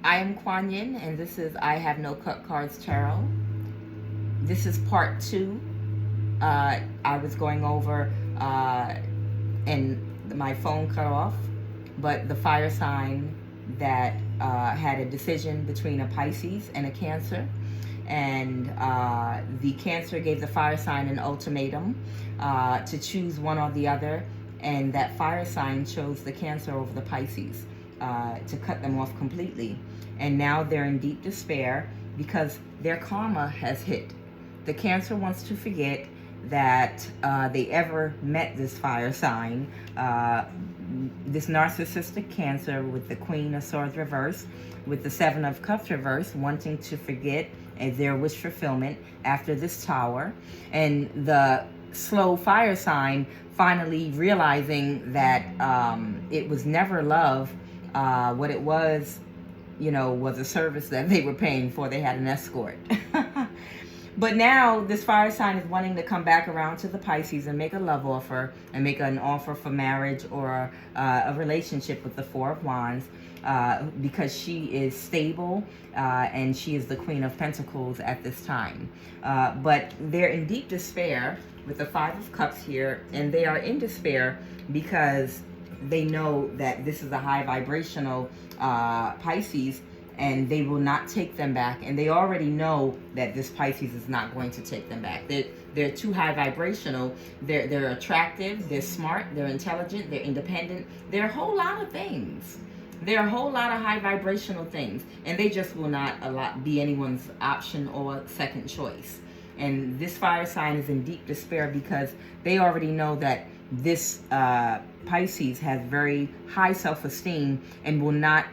I am Kuan Yin, and this is I Have No Cut Cards Tarot. This is part two. I was going over, and my phone cut off, but the fire sign that had a decision between a Pisces and a Cancer. And the Cancer gave the fire sign an ultimatum to choose one or the other, and that fire sign chose the Cancer over the Pisces to cut them off completely. And now they're in deep despair because their karma has hit. The Cancer wants to forget that they ever met this fire sign, this narcissistic Cancer with the Queen of Swords reverse, with the Seven of Cups reverse, wanting to forget their wish fulfillment after this Tower, and the slow fire sign finally realizing that it was never love. What it was, was a service that they were paying for. They had an escort. But now this fire sign is wanting to come back around to the Pisces and make a love offer and make an offer for marriage or a relationship with the Four of Wands, because she is stable and she is the Queen of Pentacles at this time. But they're in deep despair with the Five of Cups here, and they are in despair because they know that this is a high vibrational Pisces, and they will not take them back. And they already know that this Pisces is not going to take them back. They're too high vibrational. They're attractive, they're smart, they're intelligent, they're independent. They're a whole lot of things. There are a whole lot of high vibrational things, and they just will not be anyone's option or second choice. And this fire sign is in deep despair because they already know that this Pisces has very high self-esteem and will not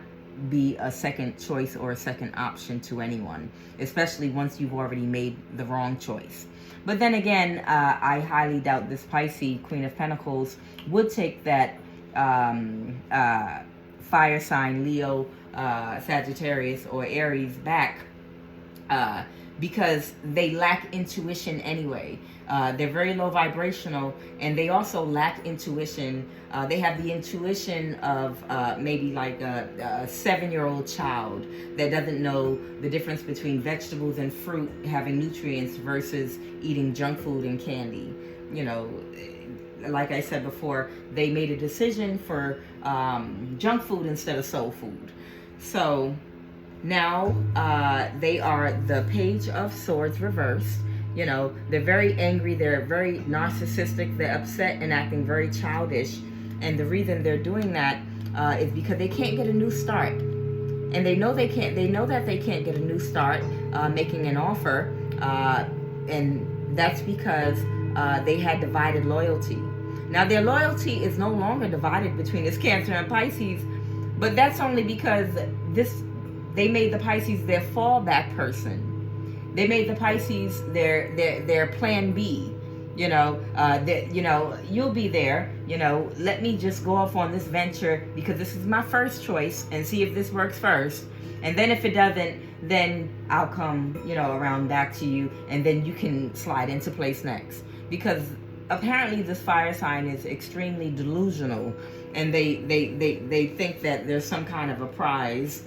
be a second choice or a second option to anyone, especially once you've already made the wrong choice. But then again, I highly doubt this Pisces, Queen of Pentacles, would take that fire sign, Leo, Sagittarius, or Aries back, because they lack intuition anyway. They're very low vibrational, and they also lack intuition. They have the intuition of maybe like a 7-year-old child that doesn't know the difference between vegetables and fruit having nutrients versus eating junk food and candy. Like I said before, they made a decision for junk food instead of soul food. So now they are the Page of Swords reversed. They're very angry, they're very narcissistic, they're upset and acting very childish. And the reason they're doing that is because they can't get a new start. And they know they that they can't get a new start making an offer. And that's because they had divided loyalty. Now their loyalty is no longer divided between this Cancer and Pisces, but that's only because they made the Pisces their fallback person. They made the Pisces their plan B. You'll be there. Let me just go off on this venture because this is my first choice and see if this works first. And then if it doesn't, then I'll come, around back to you, and then you can slide into place next. Because apparently this fire sign is extremely delusional, and they think that there's some kind of a prize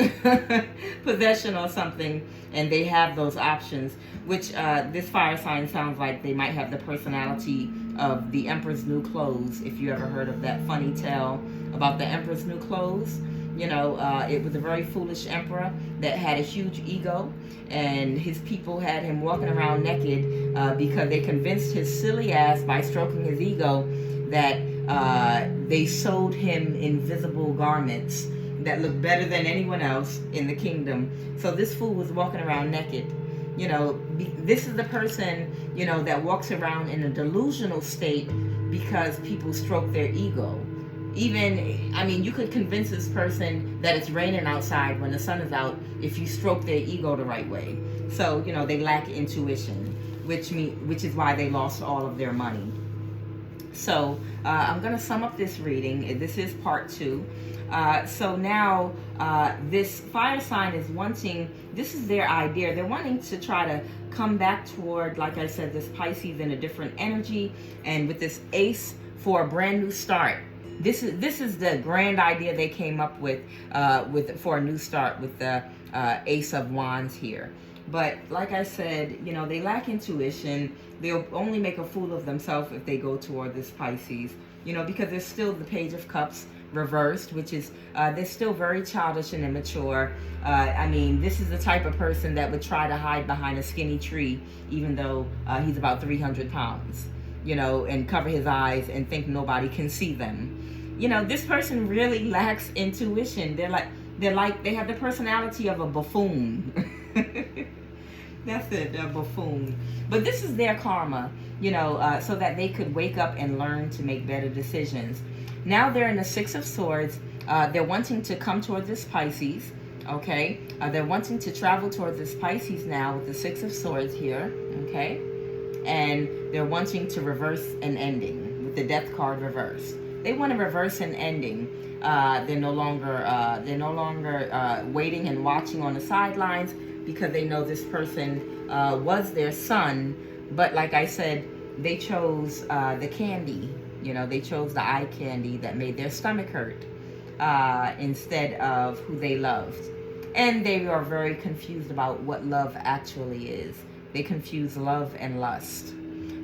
possession or something, and they have those options, which this fire sign sounds like they might have the personality of the Emperor's New Clothes. If you ever heard of that funny tale about the Emperor's New Clothes, it was a very foolish emperor that had a huge ego, and his people had him walking around naked because they convinced his silly ass by stroking his ego that they sewed him invisible garments that looked better than anyone else in the kingdom. So this fool was walking around naked. This is the person, that walks around in a delusional state because people stroke their ego. You could convince this person that it's raining outside when the sun is out if you stroke their ego the right way. So, they lack intuition, which is why they lost all of their money. So, I'm going to sum up this reading. This is part 2. So now, this fire sign is this is their idea. They're wanting to try to come back toward, like I said, this Pisces in a different energy, and with this Ace for a brand new start. This is the grand idea they came up with for a new start with the Ace of Wands here. But like I said, you know, they lack intuition. They'll only make a fool of themselves if they go toward this Pisces, you know, because there's still the Page of Cups reversed, which is they're still very childish and immature. I mean, this is the type of person that would try to hide behind a skinny tree, even though he's about 300 pounds, you know, and cover his eyes and think nobody can see them. You know, this person really lacks intuition. They have the personality of a buffoon. That's it, a buffoon. But this is their karma, you know, so that they could wake up and learn to make better decisions. Now they're in the Six of Swords. They're wanting to come towards this Pisces, okay? They're wanting to travel towards this Pisces now with the Six of Swords here, okay? And they're wanting to reverse an ending with the Death card reversed. They want to reverse an ending. They're no longer waiting and watching on the sidelines, because they know this person was their son, but like I said, they chose the candy. You know, they chose the eye candy that made their stomach hurt instead of who they loved. And they are very confused about what love actually is. They confuse love and lust.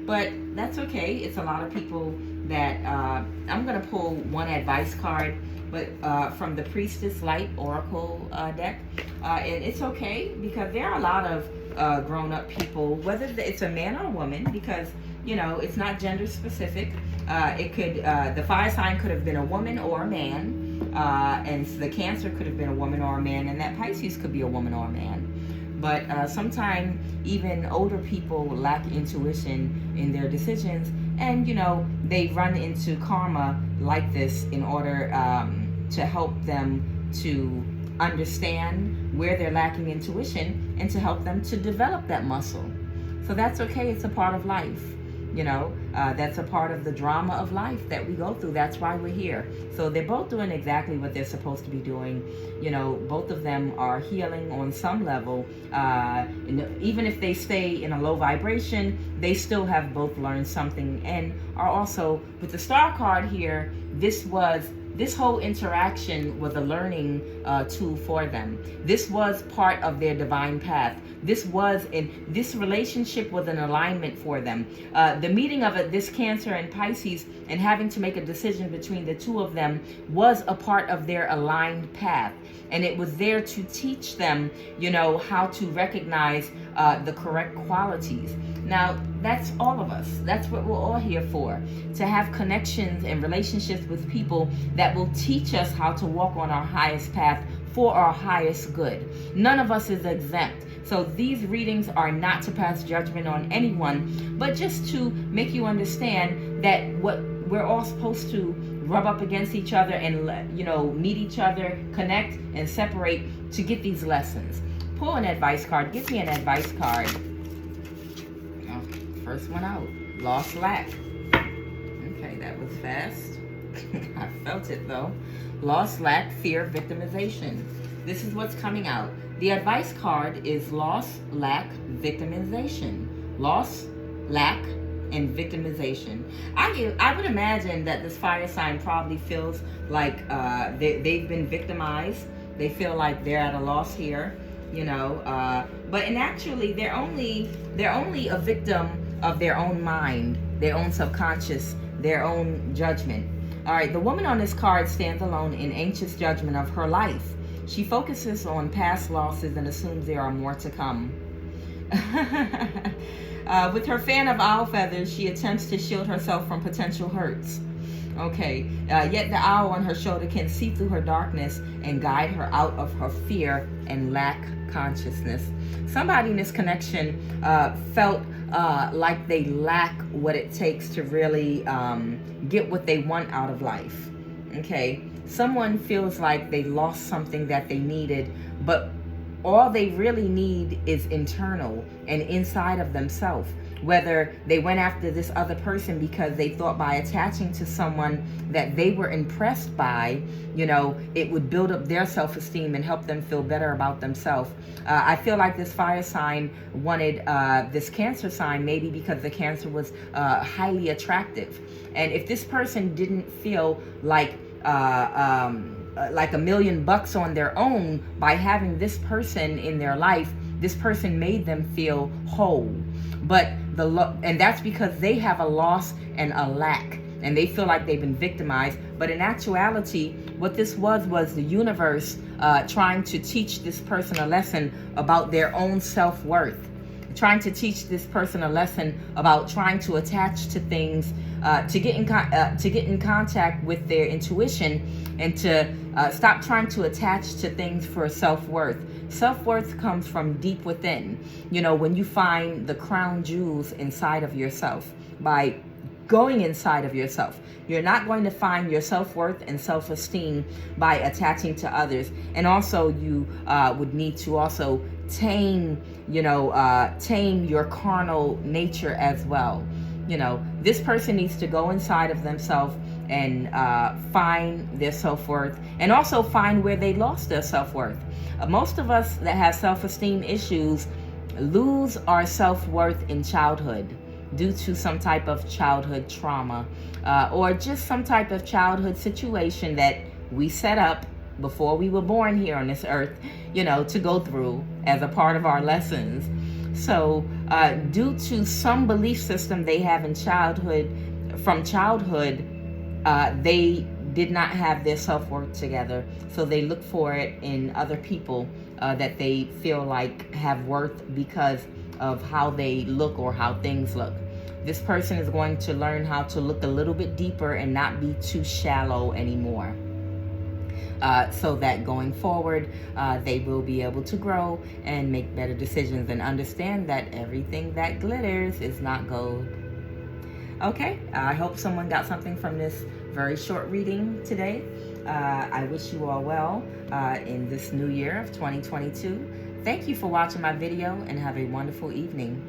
But that's okay. It's a lot of people that I'm going to pull one advice card, but from the Priestess Light Oracle deck. And it's okay, because there are a lot of grown-up people, whether it's a man or a woman, because, you know, it's not gender specific. It could, the fire sign could have been a woman or a man, and the Cancer could have been a woman or a man, and that Pisces could be a woman or a man. But sometimes even older people lack intuition in their decisions, and, you know, they run into karma like this in order to help them to understand where they're lacking intuition and to help them to develop that muscle. So that's okay. It's a part of life. You know, that's a part of the drama of life that we go through. That's why we're here. So they're both doing exactly what they're supposed to be doing. You know, both of them are healing on some level. Even if they stay in a low vibration, they still have both learned something, and are also, with the Star card here, this whole interaction was a learning tool for them. This was part of their divine path. This relationship was an alignment for them. The meeting of this Cancer and Pisces and having to make a decision between the two of them was a part of their aligned path. And it was there to teach them, you know, how to recognize the correct qualities. Now, that's all of us. That's what we're all here for. To have connections and relationships with people that will teach us how to walk on our highest path for our highest good. None of us is exempt. So these readings are not to pass judgment on anyone, but just to make you understand that what we're all supposed to rub up against each other and, you know, meet each other, connect and separate to get these lessons. Pull an advice card. Give me an advice card. First one out. Lost, lack. Okay, that was fast. I felt it though. Loss, lack, fear, victimization. This is what's coming out. The advice card is loss, lack, victimization. Loss, lack, and victimization. I would imagine that this fire sign probably feels like they've been victimized. They feel like they're at a loss here, you know. But actually, they're only a victim of their own mind, their own subconscious, their own judgment. All right, the woman on this card stands alone in anxious judgment of her life. She focuses on past losses and assumes there are more to come. With her fan of owl feathers, she attempts to shield herself from potential hurts. Okay, yet the owl on her shoulder can see through her darkness and guide her out of her fear and lack consciousness. Somebody in this connection felt like they lack what it takes to really get what they want out of life. Okay, someone feels like they lost something that they needed, but all they really need is internal and inside of themselves. whether they went after this other person because they thought by attaching to someone that they were impressed by, you know, it would build up their self-esteem and help them feel better about themselves. I feel like this fire sign wanted this Cancer sign, maybe because the Cancer was highly attractive. And if this person didn't feel like $1,000,000 on their own, by having this person in their life, this person made them feel whole. But and that's because they have a loss and a lack, and they feel like they've been victimized. But in actuality, what this was the universe trying to teach this person a lesson about their own self-worth, trying to teach this person a lesson about trying to attach to things, to get in contact with their intuition, and to stop trying to attach to things for self-worth. Self-worth comes from deep within. You know, when you find the crown jewels inside of yourself, by going inside of yourself. You're not going to find your self-worth and self-esteem by attaching to others. And also you would need to also tame your carnal nature as well. You know, this person needs to go inside of themselves and find their self-worth, and also find where they lost their self-worth. Most of us that have self-esteem issues lose our self-worth in childhood due to some type of childhood trauma, or just some type of childhood situation that we set up before we were born here on this earth, you know, to go through as a part of our lessons. So due to some belief system they have in childhood, they did not have their self-worth together. So they look for it in other people that they feel like have worth because of how they look or how things look. This person is going to learn how to look a little bit deeper and not be too shallow anymore. So that going forward, they will be able to grow and make better decisions and understand that everything that glitters is not gold. Okay, I hope someone got something from this very short reading today. I wish you all well in this new year of 2022. Thank you for watching my video, and have a wonderful evening.